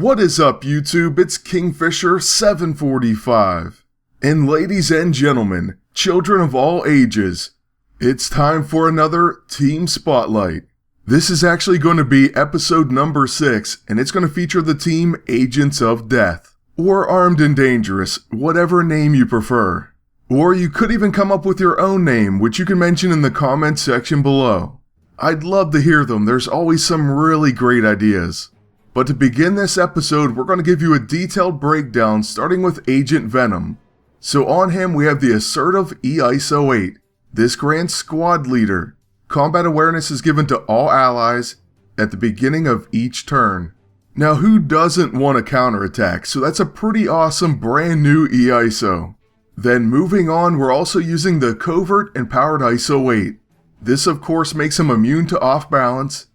What is up, YouTube? It's Kingfisher745. And ladies and gentlemen, children of all ages, it's time for another Team Spotlight. This is actually going to be episode number 6, and it's going to feature the team Agents of Death, or Armed and Dangerous, whatever name you prefer. Or you could even come up with your own name, which you can mention in the comments section below. I'd love to hear them, there's always some really great ideas. But to begin this episode, we're going to give you a detailed breakdown starting with Agent Venom. So on him we have the assertive E-ISO 8. This grants squad leader. Combat awareness is given to all allies at the beginning of each turn. Now who doesn't want a counterattack, so that's a pretty awesome brand new E-ISO. Then moving on, we're also using the Covert Empowered ISO 8. This of course makes him immune to off balance,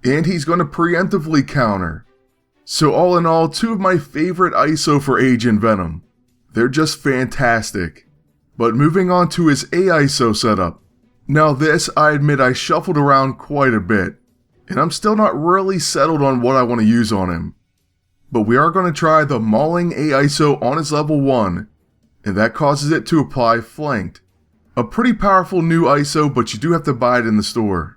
and he's going to preemptively counter. So all in all, two of my favorite ISO for Agent Venom. They're just fantastic. But moving on to his A-ISO setup. Now this, I admit I shuffled around quite a bit, and I'm still not really settled on what I want to use on him. But we are going to try the Mauling A-ISO on his level 1, and that causes it to apply Flanked. A pretty powerful new ISO, but you do have to buy it in the store.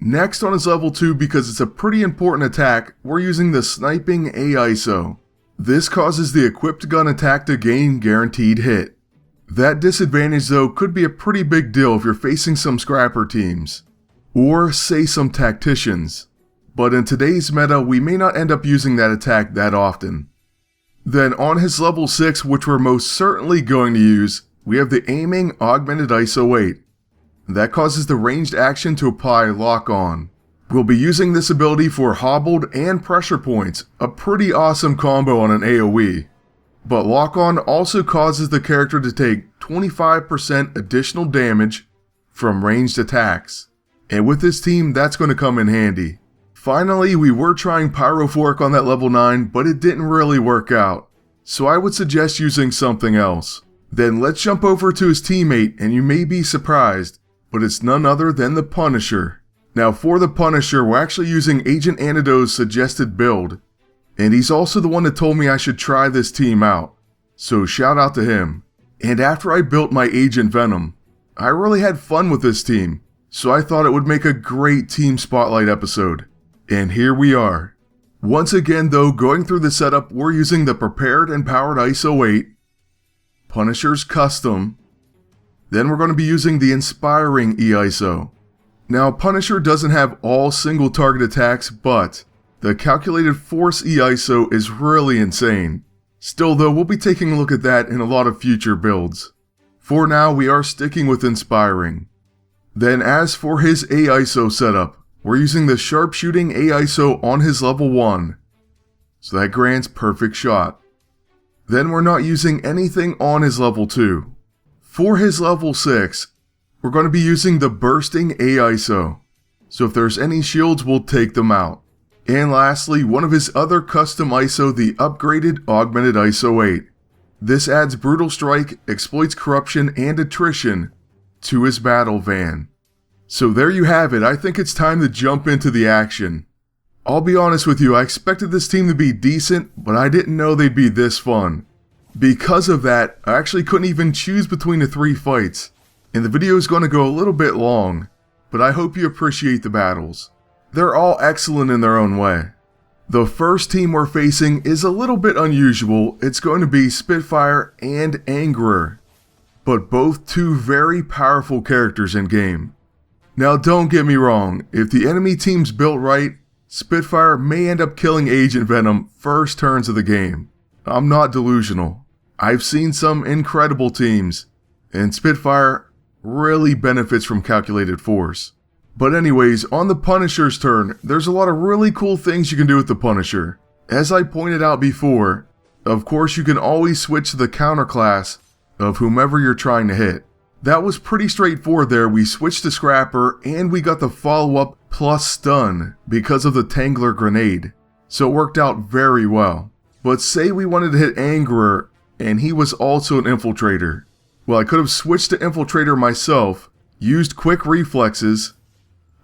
Next on his level 2, because it's a pretty important attack, we're using the Sniping A-ISO. This causes the equipped gun attack to gain guaranteed hit. That disadvantage though could be a pretty big deal if you're facing some scrapper teams, or say some tacticians. But in today's meta, we may not end up using that attack that often. Then on his level 6, which we're most certainly going to use, we have the Aiming Augmented ISO 8. That causes the ranged action to apply Lock On. We'll be using this ability for Hobbled and Pressure Points, a pretty awesome combo on an AoE. But Lock On also causes the character to take 25% additional damage from ranged attacks. And with this team, that's going to come in handy. Finally, we were trying Pyrophoric on that level 9, but it didn't really work out. So I would suggest using something else. Then let's jump over to his teammate, and you may be surprised, but it's none other than the Punisher. Now for the Punisher, we're actually using Agent Antidote's suggested build, and he's also the one that told me I should try this team out, so shout out to him. And after I built my Agent Venom, I really had fun with this team, so I thought it would make a great Team Spotlight episode. And here we are. Once again though, going through the setup, we're using the Prepared Empowered ISO 8, Punisher's Custom, then we're going to be using the Inspiring E-ISO. Now Punisher doesn't have all single target attacks, but the Calculated Force E-ISO is really insane. Still though, we'll be taking a look at that in a lot of future builds. For now, we are sticking with Inspiring. Then as for his A-ISO setup, we're using the Sharpshooting A-ISO on his level 1. So that grants Perfect Shot. Then we're not using anything on his level 2. For his level 6, we're going to be using the Bursting A-ISO. So if there's any shields, we'll take them out. And lastly, one of his other custom ISO, the Upgraded Augmented ISO 8. This adds Brutal Strike, exploits corruption and attrition to his battle van. So there you have it, I think it's time to jump into the action. I'll be honest with you, I expected this team to be decent, but I didn't know they'd be this fun. Because of that, I actually couldn't even choose between the 3 fights, and the video is going to go a little bit long, but I hope you appreciate the battles. They're all excellent in their own way. The first team we're facing is a little bit unusual. It's going to be Spitfire and Angerer, but both two very powerful characters in game. Now don't get me wrong, if the enemy team's built right, Spitfire may end up killing Agent Venom first turns of the game. I'm not delusional. I've seen some incredible teams, and Spitfire really benefits from Calculated Force. But anyways, on the Punisher's turn, there's a lot of really cool things you can do with the Punisher. As I pointed out before, of course you can always switch to the counter class of whomever you're trying to hit. That was pretty straightforward there. We switched to Scrapper and we got the follow-up plus stun because of the Tangler Grenade. So it worked out very well. But say we wanted to hit Angerer and he was also an Infiltrator. Well, I could have switched to Infiltrator myself, used quick reflexes,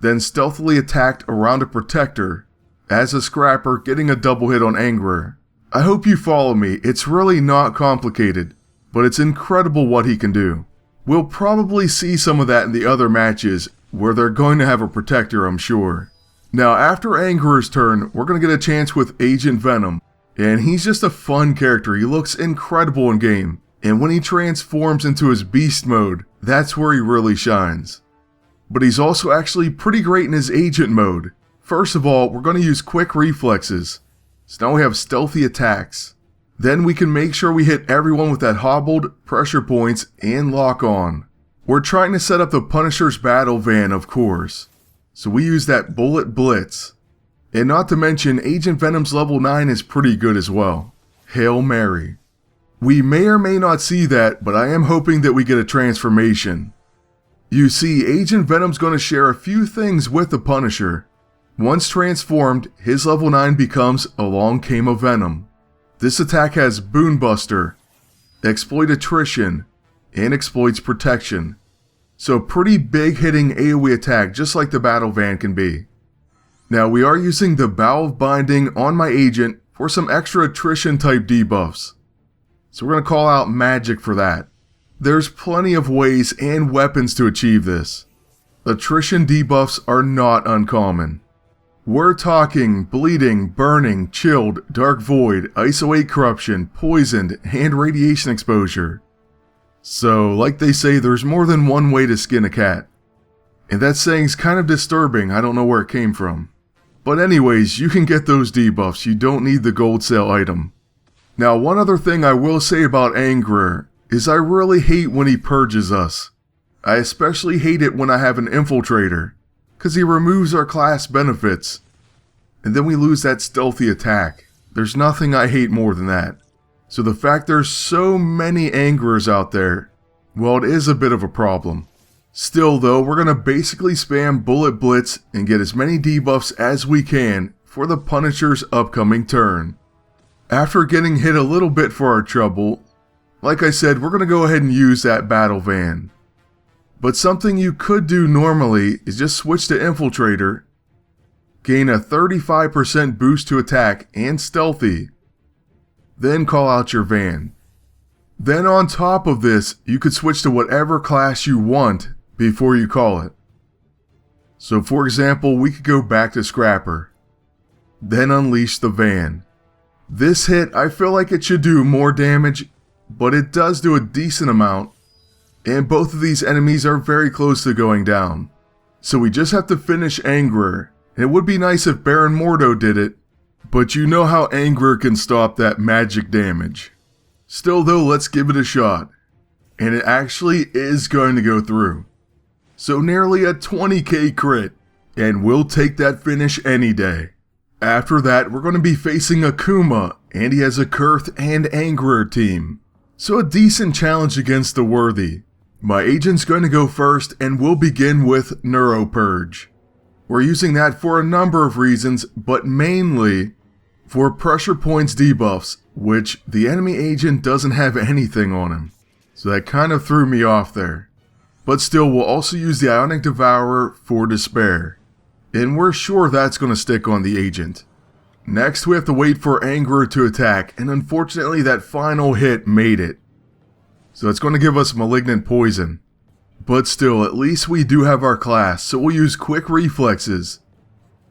then stealthily attacked around a protector, as a scrapper getting a double hit on Angerer. I hope you follow me, it's really not complicated, but it's incredible what he can do. We'll probably see some of that in the other matches, where they're going to have a protector, I'm sure. Now after Angerer's turn, we're going to get a chance with Agent Venom, and he's just a fun character. He looks incredible in game, and when he transforms into his beast mode, that's where he really shines. But he's also actually pretty great in his agent mode. First of all, we're going to use quick reflexes. So now we have stealthy attacks. Then we can make sure we hit everyone with that hobbled, pressure points, and lock on. We're trying to set up the Punisher's battle van, of course. So we use that bullet Blitz. And not to mention, Agent Venom's level 9 is pretty good as well. Hail Mary. We may or may not see that, but I am hoping that we get a transformation. You see, Agent Venom's going to share a few things with the Punisher. Once transformed, his level 9 becomes Along Came a Venom. This attack has Boon Buster, Exploit Attrition, and Exploits Protection. So pretty big hitting AoE attack, just like the Battle Van can be. Now we are using the Bow of Binding on my agent for some extra attrition type debuffs. So we're going to call out Magik for that. There's plenty of ways and weapons to achieve this. Attrition debuffs are not uncommon. We're talking bleeding, burning, chilled, dark void, isolate corruption, poisoned, and radiation exposure. So, like they say, there's more than one way to skin a cat. And that saying's kind of disturbing, I don't know where it came from. But anyways, you can get those debuffs, you don't need the gold sale item. Now one other thing I will say about Angerer is I really hate when he purges us. I especially hate it when I have an Infiltrator, because he removes our class benefits, and then we lose that stealthy attack. There's nothing I hate more than that. So the fact there's so many Angerers out there, well, it is a bit of a problem. Still though, we're going to basically spam Bullet Blitz and get as many debuffs as we can for the Punisher's upcoming turn. After getting hit a little bit for our trouble, like I said, we're going to go ahead and use that Battle Van. But something you could do normally is just switch to Infiltrator, gain a 35% boost to attack and stealthy, then call out your van. Then on top of this, you could switch to whatever class you want before you call it. So for example, we could go back to Scrapper, then unleash the van. This hit, I feel like it should do more damage, but it does do a decent amount, and both of these enemies are very close to going down. So we just have to finish Angerer. It would be nice if Baron Mordo did it, but you know how Angerer can stop that magic damage. Still though, let's give it a shot. And it actually is going to go through. So nearly a 20k crit, and we'll take that finish any day. After that, we're going to be facing Akuma, and he has a Kurth and Angerer team. So a decent challenge against the worthy. My agent's going to go first, and we'll begin with Neuro Purge. We're using that for a number of reasons, but mainly for pressure points debuffs, which the enemy agent doesn't have anything on him. So that kind of threw me off there. But still, we'll also use the Ionic Devourer for Despair. And we're sure that's going to stick on the agent. Next, we have to wait for Angerer to attack, and unfortunately that final hit made it. So it's going to give us Malignant Poison. But still, at least we do have our class, so we'll use Quick Reflexes,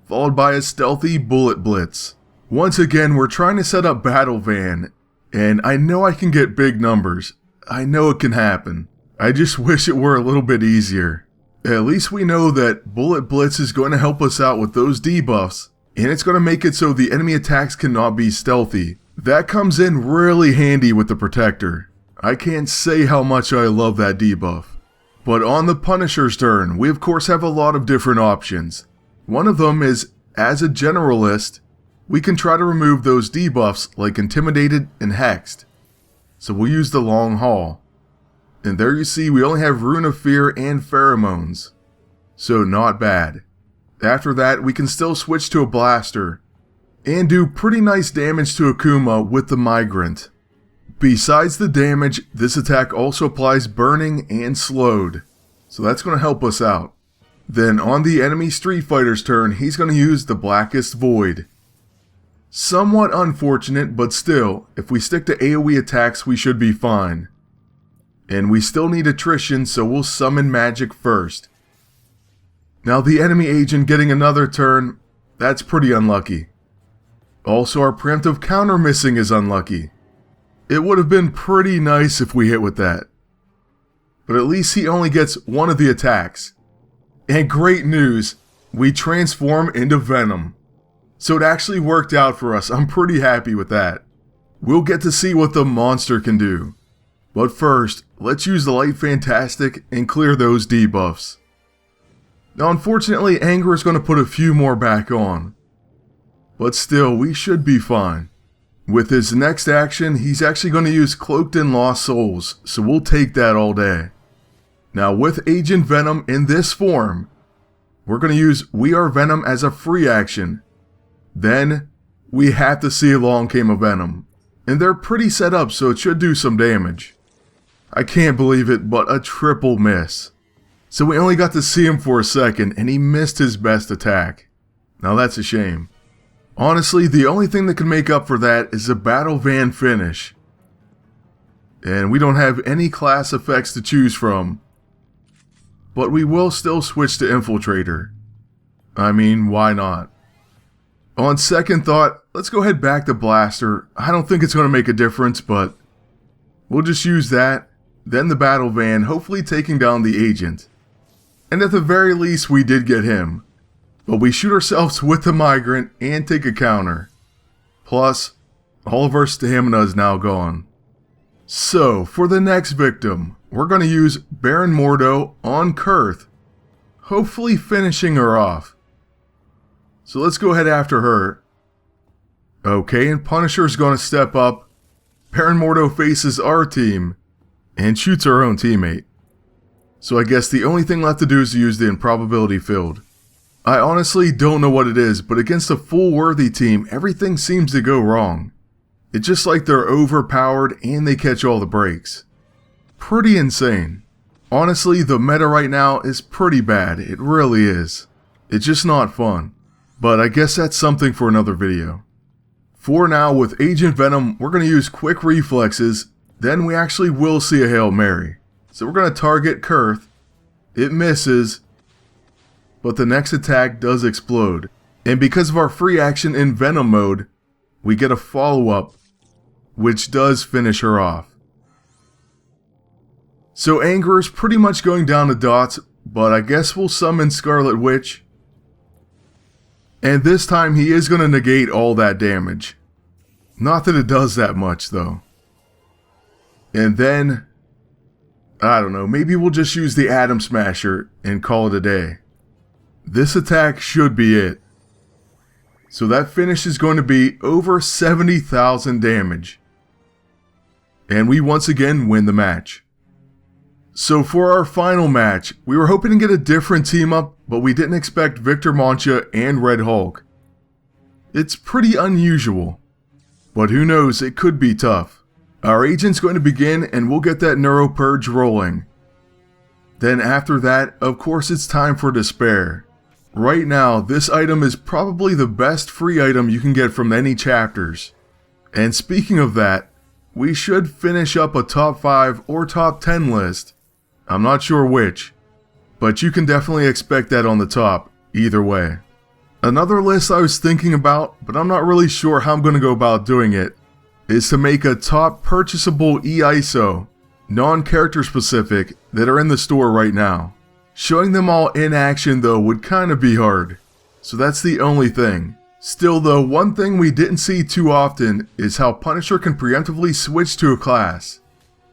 followed by a Stealthy Bullet Blitz. Once again, we're trying to set up Battle Van, and I know I can get big numbers. I know it can happen. I just wish it were a little bit easier. At least we know that Bullet Blitz is going to help us out with those debuffs, and it's going to make it so the enemy attacks cannot be stealthy. That comes in really handy with the Protector. I can't say how much I love that debuff. But on the Punisher's turn, we of course have a lot of different options. One of them is, as a generalist, we can try to remove those debuffs like Intimidated and Hexed. So we'll use the Long Haul. And there you see we only have Rune of Fear and Pheromones. So not bad. After that, we can still switch to a Blaster and do pretty nice damage to Akuma with the Migrant. Besides the damage, this attack also applies burning and slowed, so that's going to help us out. Then on the enemy Street Fighter's turn, he's going to use the Blackest Void. Somewhat unfortunate, but still, if we stick to AoE attacks, we should be fine. And we still need attrition, so we'll summon Magik first. Now the enemy agent getting another turn, that's pretty unlucky. Also, our preemptive counter missing is unlucky. It would have been pretty nice if we hit with that. But at least he only gets one of the attacks. And great news, we transform into Venom. So it actually worked out for us. I'm pretty happy with that. We'll get to see what the monster can do. But first, let's use the Light Fantastic and clear those debuffs. Now unfortunately, Anger is going to put a few more back on. But still, we should be fine. With his next action, he's actually going to use Cloaked and Lost Souls, so we'll take that all day. Now with Agent Venom in this form, we're going to use We Are Venom as a free action. Then, we have to see Along Came a Venom. And they're pretty set up, so it should do some damage. I can't believe it, but a triple miss. So we only got to see him for a second, and he missed his best attack. Now that's a shame. Honestly, the only thing that can make up for that is a Battle Van finish. And we don't have any class effects to choose from. But we will still switch to Infiltrator. I mean, why not? On second thought, let's go ahead back to Blaster. I don't think it's going to make a difference, but we'll just use that. Then the Battle Van, hopefully taking down the agent. And at the very least, we did get him. But we shoot ourselves with the Migrant and take a counter. Plus, all of our stamina is now gone. So, for the next victim, we're going to use Baron Mordo on Kurth, hopefully finishing her off. So let's go ahead after her. Okay, and Punisher's going to step up. Baron Mordo faces our team and shoots our own teammate. So I guess the only thing left to do is to use the Improbability Field. I honestly don't know what it is, but against a full worthy team, everything seems to go wrong. It's just like they're overpowered and they catch all the breaks. Pretty insane. Honestly, the meta right now is pretty bad. It really is. It's just not fun. But I guess that's something for another video. For now, with Agent Venom, we're going to use quick reflexes. Then we actually will see a Hail Mary. So we're going to target Kurth. It misses. But the next attack does explode. And because of our free action in Venom mode, we get a follow-up, which does finish her off. So Anger is pretty much going down to dots, but I guess we'll summon Scarlet Witch. And this time he is going to negate all that damage. Not that it does that much though. And then, I don't know, maybe we'll just use the Atom Smasher and call it a day. This attack should be it. So that finish is going to be over 70,000 damage. And we once again win the match. So for our final match, we were hoping to get a different team up, but we didn't expect Victor Mancha and Red Hulk. It's pretty unusual. But who knows, it could be tough. Our agent's going to begin and we'll get that Neuro Purge rolling. Then after that, of course it's time for Despair. Right now, this item is probably the best free item you can get from any chapters. And speaking of that, we should finish up a top 5 or top 10 list. I'm not sure which, but you can definitely expect that on the top, either way. Another list I was thinking about, but I'm not really sure how I'm going to go about doing it, is to make a top purchasable EISO, non-character specific, that are in the store right now. Showing them all in action though would kind of be hard, so that's the only thing. Still though, one thing we didn't see too often is how Punisher can preemptively switch to a class,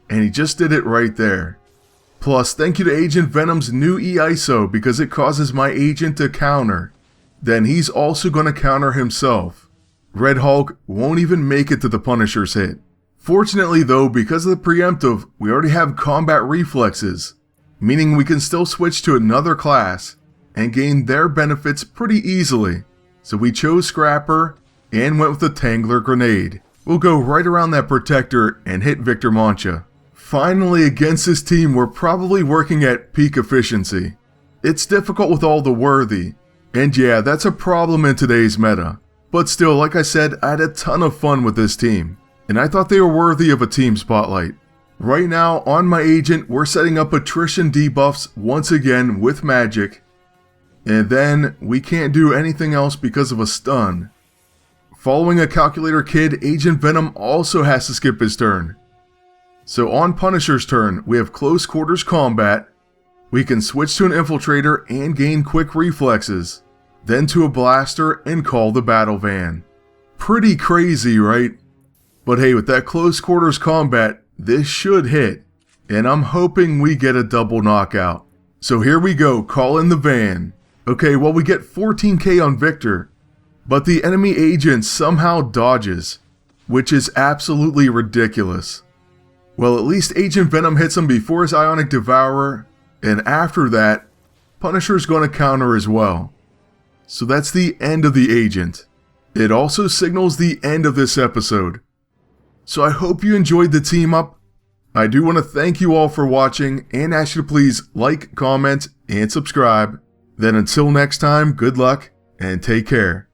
and he just did it right there. Plus, thank you to Agent Venom's new EISO because it causes my agent to counter. Then he's also going to counter himself. Red Hulk won't even make it to the Punisher's hit. Fortunately though, because of the preemptive, we already have combat reflexes, meaning we can still switch to another class and gain their benefits pretty easily. So we chose Scrapper and went with the Tangler Grenade. We'll go right around that protector and hit Victor Mancha. Finally, against this team, we're probably working at peak efficiency. It's difficult with all the worthy, and yeah, that's a problem in today's meta. But still, like I said, I had a ton of fun with this team, and I thought they were worthy of a team spotlight. Right now, on my agent, we're setting up attrition debuffs once again with Magik, and then we can't do anything else because of a stun. Following a Calculator Kid, Agent Venom also has to skip his turn. So on Punisher's turn, we have Close Quarters Combat, we can switch to an Infiltrator and gain quick reflexes, then to a Blaster and call the Battle Van. Pretty crazy, right? But hey, with that Close Quarters Combat, this should hit, and I'm hoping we get a double knockout. So here we go, call in the van. Okay, well we get 14k on Victor, but the enemy agent somehow dodges, which is absolutely ridiculous. Well, at least Agent Venom hits him before his Ionic Devourer, and after that, Punisher's gonna counter as well. So that's the end of the agent. It also signals the end of this episode. So I hope you enjoyed the team up. I do want to thank you all for watching and ask you to please like, comment, and subscribe. Then until next time, good luck and take care.